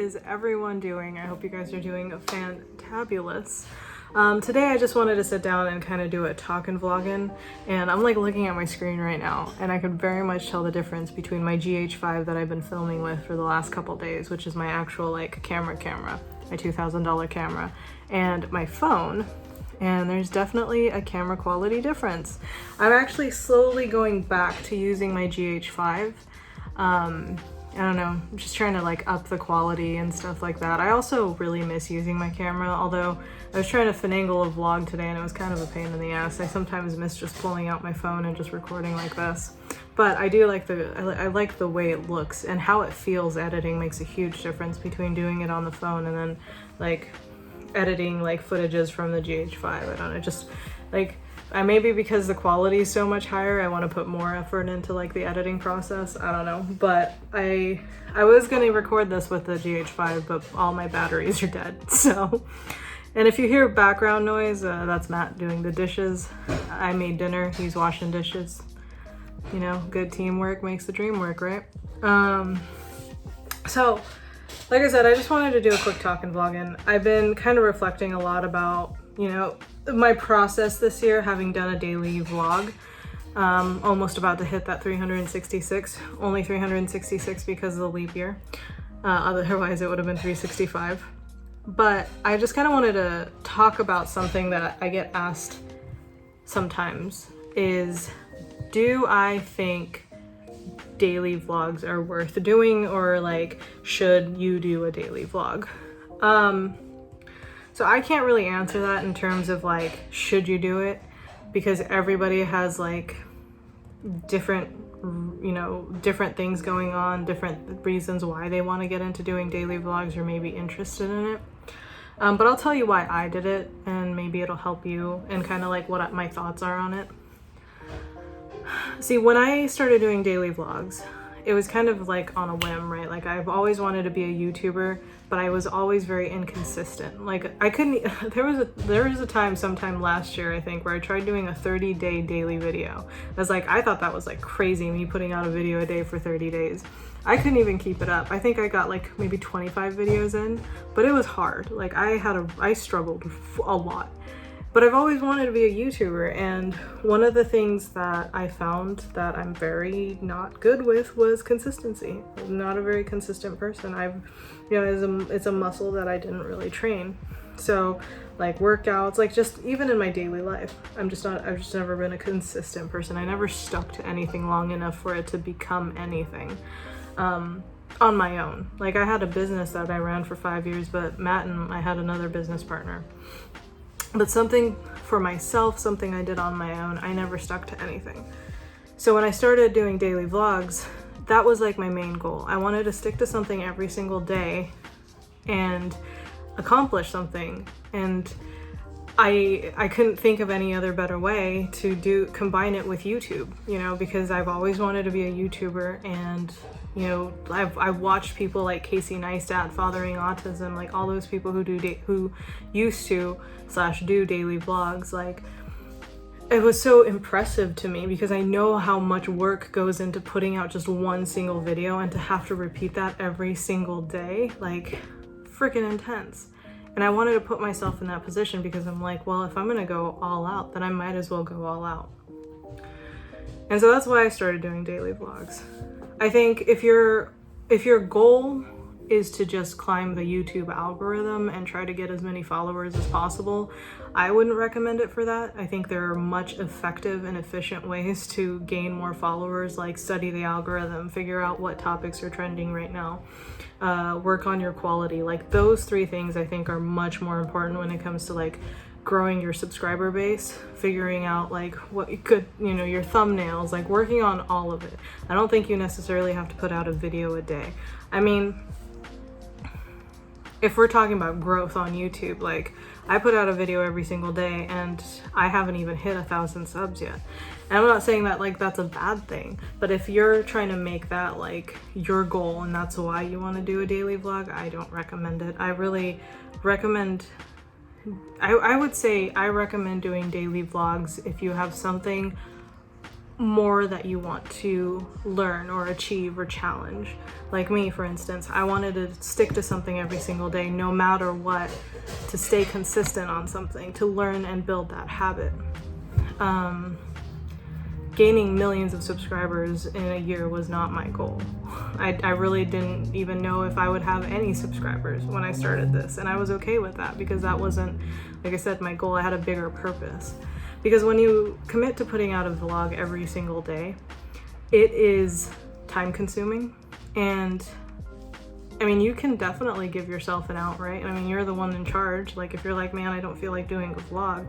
is everyone doing? I hope you guys are doing fantabulous. Today I just wanted to sit down and kind of do a talking vlogging, and I'm like looking at my screen right now and I could very much tell the difference between my GH5 that I've been filming with for the last couple days, which is my actual like camera, my $2,000 camera, and my phone. And there's definitely a camera quality difference. I'm actually slowly going back to using my GH5. I don't know, I'm just trying to like up the quality and stuff like that. I also really miss using my camera, although I was trying to finagle a vlog today and it was kind of a pain in the ass. I sometimes miss just pulling out my phone and just recording like this. But I do like I like the way it looks, and how it feels editing makes a huge difference between doing it on the phone and then like editing like footages from the GH5. I don't know, just like maybe because the quality is so much higher, I want to put more effort into like the editing process. I don't know, but I was gonna record this with the GH5, but all my batteries are dead. So, and if you hear background noise, that's Matt doing the dishes. I made dinner, he's washing dishes. You know, good teamwork makes the dream work, right? So like I said, I just wanted to do a quick talk and vlog, and I've been kind of reflecting a lot about, you know, my process this year, having done a daily vlog. Almost about to hit that 366, only 366 because of the leap year. Otherwise it would have been 365. But I just kind of wanted to talk about something that I get asked sometimes is, do I think daily vlogs are worth doing, or like, should you do a daily vlog? So I can't really answer that in terms of like, should you do it? Because everybody has like different, you know, different things going on, different reasons why they want to get into doing daily vlogs or maybe interested in it. But I'll tell you why I did it, and maybe it'll help you and kind of like what my thoughts are on it. See, when I started doing daily vlogs, it was kind of like on a whim, right? Like I've always wanted to be a YouTuber, but I was always very inconsistent. Like I couldn't, there was a time sometime last year, I think, where I tried doing a 30-day daily video. I was like, I thought that was like crazy, me putting out a video a day for 30 days. I couldn't even keep it up. I think I got like maybe 25 videos in, but it was hard. Like I struggled a lot. But I've always wanted to be a YouTuber, and one of the things that I found that I'm very not good with was consistency. I'm not a very consistent person. You know, it's a muscle that I didn't really train. So like workouts, like just even in my daily life, I've just never been a consistent person. I never stuck to anything long enough for it to become anything. On my own. Like I had a business that I ran for 5 years, but Matt and I had another business partner. But something for myself, something I did on my own, I never stuck to anything. So when I started doing daily vlogs, that was like my main goal. I wanted to stick to something every single day and accomplish something. And I couldn't think of any other better way to combine it with YouTube, you know, because I've always wanted to be a YouTuber, and you know, I've watched people like Casey Neistat, Fathering Autism, like all those people who used to / do daily vlogs. Like it was so impressive to me because I know how much work goes into putting out just one single video, and to have to repeat that every single day, like freaking intense. And I wanted to put myself in that position because I'm like, well, if I'm gonna go all out, then I might as well go all out. And so that's why I started doing daily vlogs. I think if your goal is to just climb the YouTube algorithm and try to get as many followers as possible, I wouldn't recommend it for that. I think there are much effective and efficient ways to gain more followers, like study the algorithm, figure out what topics are trending right now, work on your quality. Like those 3 things I think are much more important when it comes to like growing your subscriber base, figuring out like what you could, you know, your thumbnails, like working on all of it. I don't think you necessarily have to put out a video a day. I mean, if we're talking about growth on YouTube, like I put out a video every single day and I haven't even hit 1,000 subs yet. And I'm not saying that like that's a bad thing, but if you're trying to make that like your goal and that's why you want to do a daily vlog, I don't recommend it. I really recommend, I would say I recommend doing daily vlogs if you have something more that you want to learn or achieve or challenge. Like me, for instance, I wanted to stick to something every single day, no matter what, to stay consistent on something, to learn and build that habit. Gaining millions of subscribers in a year was not my goal. I really didn't even know if I would have any subscribers when I started this, and I was okay with that because that wasn't, like I said, my goal. I had a bigger purpose. Because when you commit to putting out a vlog every single day, it is time consuming. And I mean, you can definitely give yourself an out, right? I mean, you're the one in charge. Like, if you're like, man, I don't feel like doing a vlog,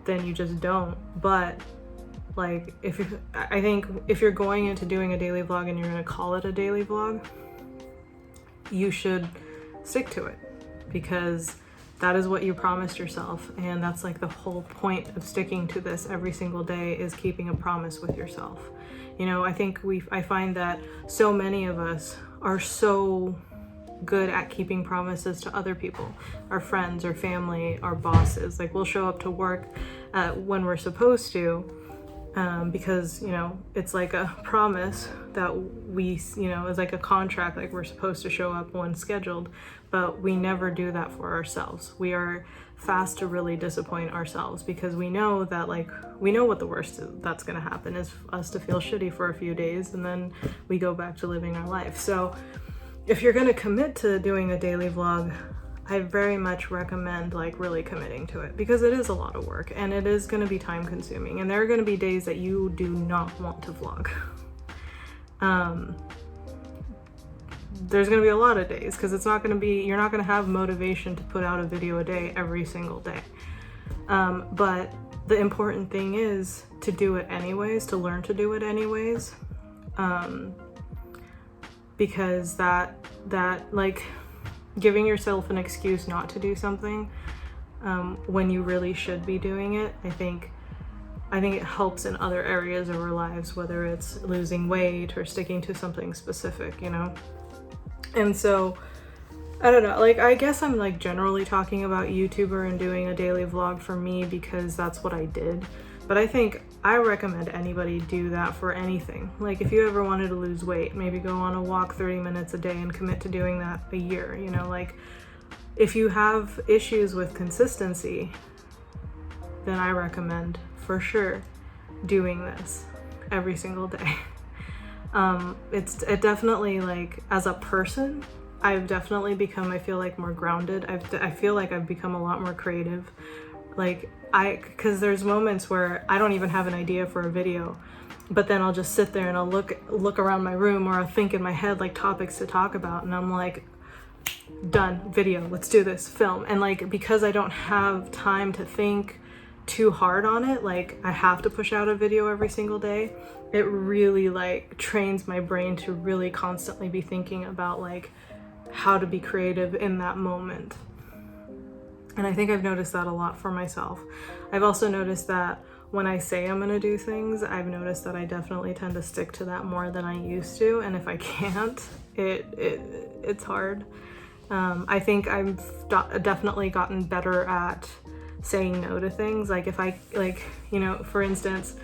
then you just don't. But like, I think if you're going into doing a daily vlog and you're gonna call it a daily vlog, you should stick to it, because that is what you promised yourself, and that's like the whole point of sticking to this every single day, is keeping a promise with yourself. You know, I find that so many of us are so good at keeping promises to other people, our friends, our family, our bosses. Like, we'll show up to work when we're supposed to, because, you know, it's like a promise that we, you know, is like a contract, like we're supposed to show up when scheduled, but we never do that for ourselves. We are fast to really disappoint ourselves, because we know that, like, we know what the worst that's gonna happen is us to feel shitty for a few days, and then we go back to living our life. So if you're gonna commit to doing a daily vlog, I very much recommend like really committing to it, because it is a lot of work and it is going to be time consuming, and there are going to be days that you do not want to vlog. There's going to be a lot of days, because it's not going to be, you're not going to have motivation to put out a video a day every single day. But the important thing is to do it anyways, to learn to do it anyways. Because that like, giving yourself an excuse not to do something when you really should be doing it, I think it helps in other areas of our lives, whether it's losing weight or sticking to something specific, you know? And so, I don't know, like, I guess I'm like generally talking about YouTuber and doing a daily vlog for me because that's what I did. But I recommend anybody do that for anything. Like, if you ever wanted to lose weight, maybe go on a walk 30 minutes a day and commit to doing that a year, you know? Like, if you have issues with consistency, then I recommend for sure doing this every single day. It definitely, like, as a person, I've definitely become, I feel like, more grounded. I feel like I've become a lot more creative. Like, because there's moments where I don't even have an idea for a video, but then I'll just sit there and I'll look around my room, or I'll think in my head like topics to talk about, and I'm like, done, video, let's do this, film. And like, because I don't have time to think too hard on it, like I have to push out a video every single day, it really like trains my brain to really constantly be thinking about like how to be creative in that moment. And I think I've noticed that a lot for myself. I've also noticed that when I say I'm gonna do things, I've noticed that I definitely tend to stick to that more than I used to. And if I can't, it's hard. I think I've definitely gotten better at saying no to things. Like, if I, like, you know, for instance,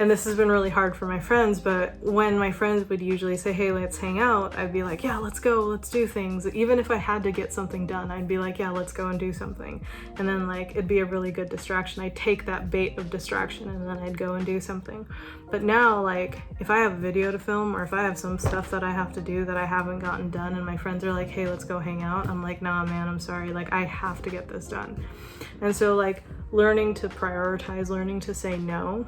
and this has been really hard for my friends, but when my friends would usually say, hey, let's hang out, I'd be like, yeah, let's go, let's do things. Even if I had to get something done, I'd be like, yeah, let's go and do something. And then like, it'd be a really good distraction. I'd take that bait of distraction and then I'd go and do something. But now, like, if I have a video to film, or if I have some stuff that I have to do that I haven't gotten done, and my friends are like, hey, let's go hang out, I'm like, nah, man, I'm sorry. Like, I have to get this done. And so like, learning to prioritize, learning to say no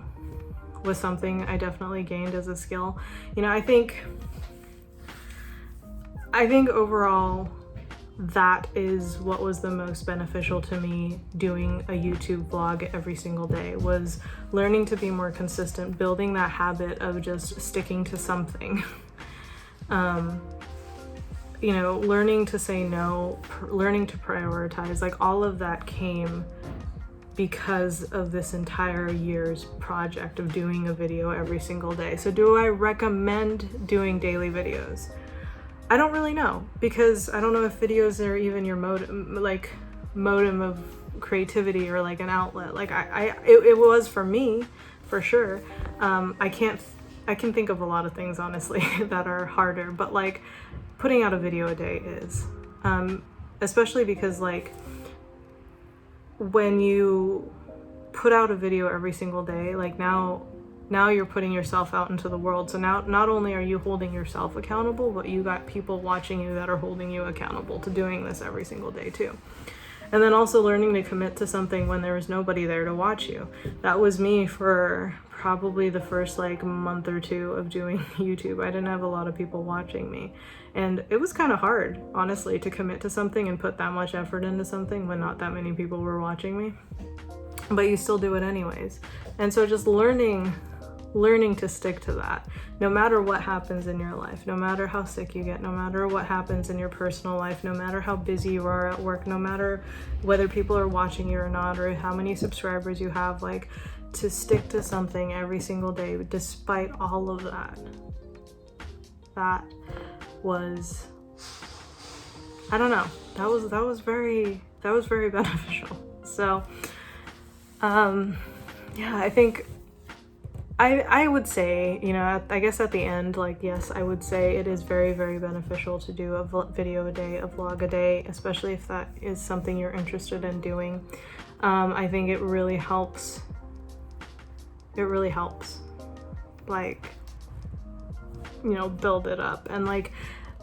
was something I definitely gained as a skill. You know, I think overall that is what was the most beneficial to me doing a YouTube vlog every single day, was learning to be more consistent, building that habit of just sticking to something. You know, learning to say no, learning to prioritize, like all of that came because of this entire year's project of doing a video every single day. So do I recommend doing daily videos? I don't really know, because I don't know if videos are even your modem of creativity, or like an outlet. Like it was for me, for sure. I can think of a lot of things, honestly, that are harder, but like putting out a video a day is, especially because like when you put out a video every single day, like now you're putting yourself out into the world. So now not only are you holding yourself accountable, but you got people watching you that are holding you accountable to doing this every single day too. And then also learning to commit to something when there was nobody there to watch you. That was me for probably the first like month or two of doing YouTube. I didn't have a lot of people watching me. And it was kind of hard, honestly, to commit to something and put that much effort into something when not that many people were watching me. But you still do it anyways. And so just learning to stick to that, no matter what happens in your life, no matter how sick you get, no matter what happens in your personal life, no matter how busy you are at work, no matter whether people are watching you or not, or how many subscribers you have, like to stick to something every single day despite all of that. That was, I don't know, that was very beneficial. So yeah, I think I would say, you know, I guess at the end, like, yes, I would say it is very, very beneficial to do a video a day, a vlog a day, especially if that is something you're interested in doing. I think it really helps. It really helps, like, you know, build it up. And like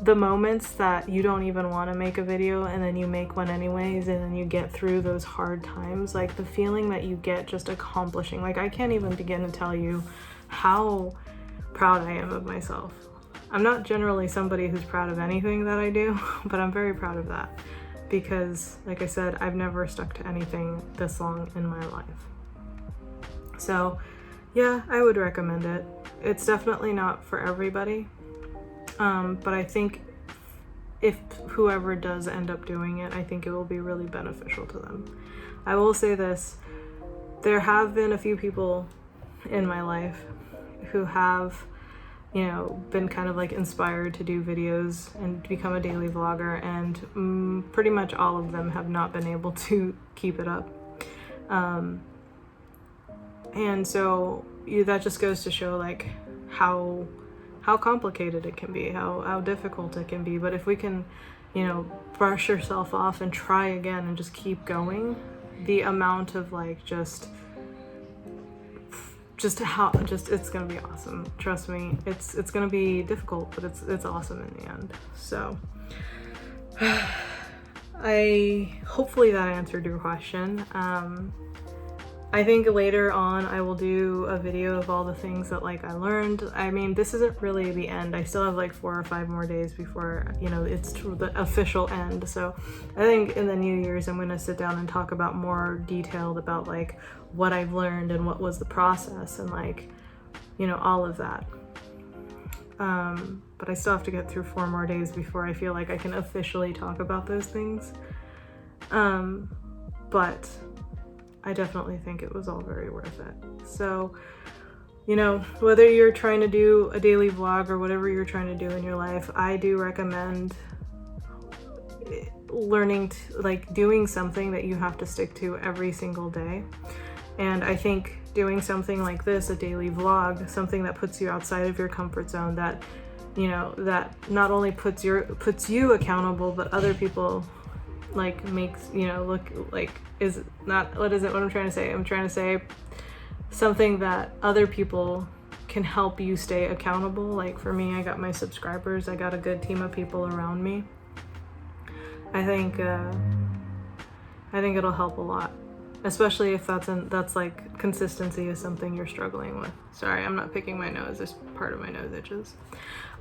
the moments that you don't even want to make a video and then you make one anyways, and then you get through those hard times, like the feeling that you get just accomplishing, like I can't even begin to tell you how proud I am of myself. I'm not generally somebody who's proud of anything that I do, but I'm very proud of that because, like I said, I've never stuck to anything this long in my life. So yeah, I would recommend it. It's definitely not for everybody. But I think if whoever does end up doing it, I think it will be really beneficial to them. I will say this, there have been a few people in my life who have, you know, been kind of like inspired to do videos and become a daily vlogger, and pretty much all of them have not been able to keep it up. And so that just goes to show like how complicated it can be, how difficult it can be. But if we can, you know, brush yourself off and try again and just keep going, the amount of like just it's gonna be awesome. Trust me, it's gonna be difficult, but it's awesome in the end. So hopefully that answered your question. I think later on I will do a video of all the things that like I learned. I mean, this isn't really the end. I still have like 4 or 5 more days before, you know, it's the official end. So I think in the New Year's I'm gonna sit down and talk about more detailed about like what I've learned and what was the process and like, you know, all of that. But I still have to get through 4 more days before I feel like I can officially talk about those things. But I definitely think it was all very worth it. So, you know, whether you're trying to do a daily vlog or whatever you're trying to do in your life, I do recommend learning to, like, doing something that you have to stick to every single day. And I think doing something like this, a daily vlog, something that puts you outside of your comfort zone, that, you know, that not only puts you accountable, but other people like makes, you know, look like, is not, what I'm trying to say? I'm trying to say something that other people can help you stay accountable. Like for me, I got my subscribers, I got a good team of people around me. I think it'll help a lot, especially if that's like consistency is something you're struggling with. Sorry, I'm not picking my nose. This part of my nose itches.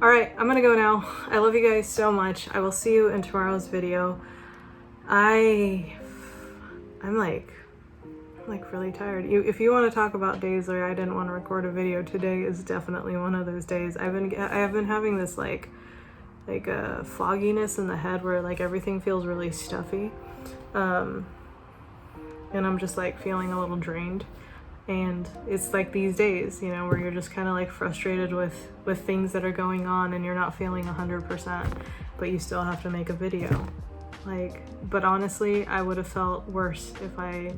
All right, I'm gonna go now. I love you guys so much. I will see you in tomorrow's video. I'm like really tired. If you want to talk about days where I didn't want to record a video, today is definitely one of those days. I have been having this like a fogginess in the head where like everything feels really stuffy, and I'm just like feeling a little drained. And it's like these days, you know, where you're just kind of like frustrated with things that are going on and you're not feeling 100%, but you still have to make a video. Like, but honestly, I would have felt worse if I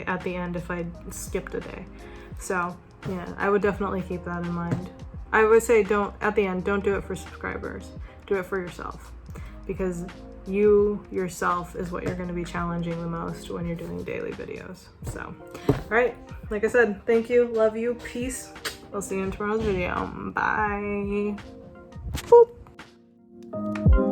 at the end, if I skipped a day. So Yeah, I would definitely keep that in mind. I would say at the end, don't do it for subscribers. Do it for yourself. Because you yourself is what you're going to be challenging the most when you're doing daily videos. So, all right, like I said, thank you, love you, peace. I'll see you in tomorrow's video. Bye. Boop.